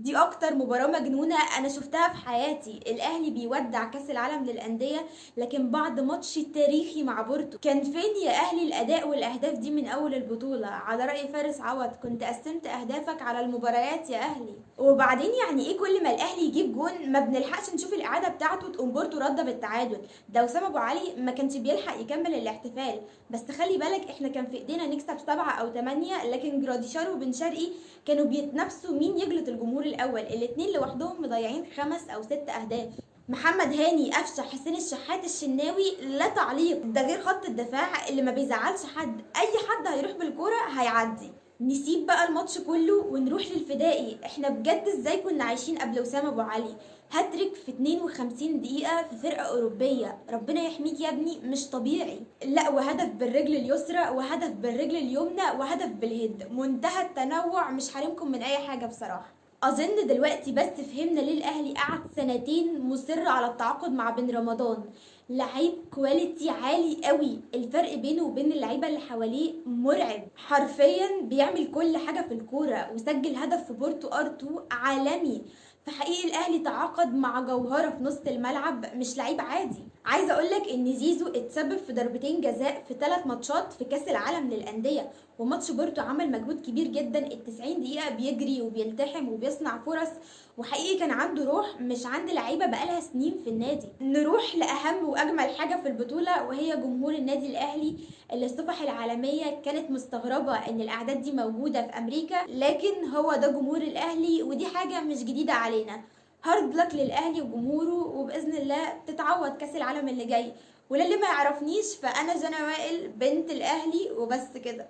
دي اكتر مباراة مجنونة انا شفتها في حياتي. الاهلي بيودع كاس العالم للاندية لكن بعد ماتش تاريخي مع بورتو. كان فين يا اهلي الاداء والاهداف دي من اول البطولة؟ على رأي فارس عوض، كنت قسمت اهدافك على المباريات يا اهلي. وبعدين يعني ايه كل ما الاهلي يجيب جون ما بنلحقش نشوف الاعادة بتاعته تقوم بورتو رده بالتعادل؟ ده وسام ابو علي ما كانش بيلحق يكمل الاحتفال. بس خلي بالك احنا كان في ايدينا نكسب 7 أو 8، لكن جراديشار وبن شرقي كانوا بيتنافسوا مين يجلط الجمهور الاول. الاتنين لوحدهم مضيعين 5 أو 6 اهداف. محمد هاني، قفشه، حسين الشحات، الشناوي، لا تعليق. ده غير خط الدفاع اللي ما بيزعلش حد، اي حد هيروح بالكوره هيعدي. نسيب بقى الماتش كله ونروح للفدائي. احنا بجد ازاي كنا عايشين قبل وسام ابو علي؟ هاتريك في 52 دقيقة في فرقة أوروبية، ربنا يحميك يا ابني، مش طبيعي. لا، وهدف بالرجل اليسرى وهدف بالرجل اليمنى وهدف بالهيد، منتهى التنوع، مش حارمكم من أي حاجة بصراحة. أظن دلوقتي بس فهمنا ليه الأهلي قعد سنتين مصر على التعاقد مع بن رمضان. لعيب كواليتي عالي قوي، الفرق بينه وبين اللعيبة اللي حواليه مرعب، حرفيا بيعمل كل حاجة في الكورة، وسجل هدف في بورتو ار2 عالمي. فحقيقي الاهلي تعاقد مع جوهره في نص الملعب، مش لعيب عادي. عايزه اقولك ان زيزو اتسبب في ضربتين جزاء في 3 ماتشات في كاس العالم للانديه. وماتش بورتو عمل مجهود كبير جدا، ال90 دقيقه بيجري وبيلتحم وبيصنع فرص، وحقيقي كان عنده روح مش عند لعيبه بقالها سنين في النادي. نروح لاهم واجمل حاجه في البطوله، وهي جمهور النادي الاهلي اللي الصفح العالميه كانت مستغربه ان الاعداد دي موجوده في امريكا، لكن هو ده جمهور الاهلي ودي حاجه مش جديده علينا. هارد لك للاهلي وجمهوره، وباذن الله تتعوض كاس العالم اللي جاي. وللي ما يعرفنيش فانا جنى وائل بنت الاهلي وبس كده.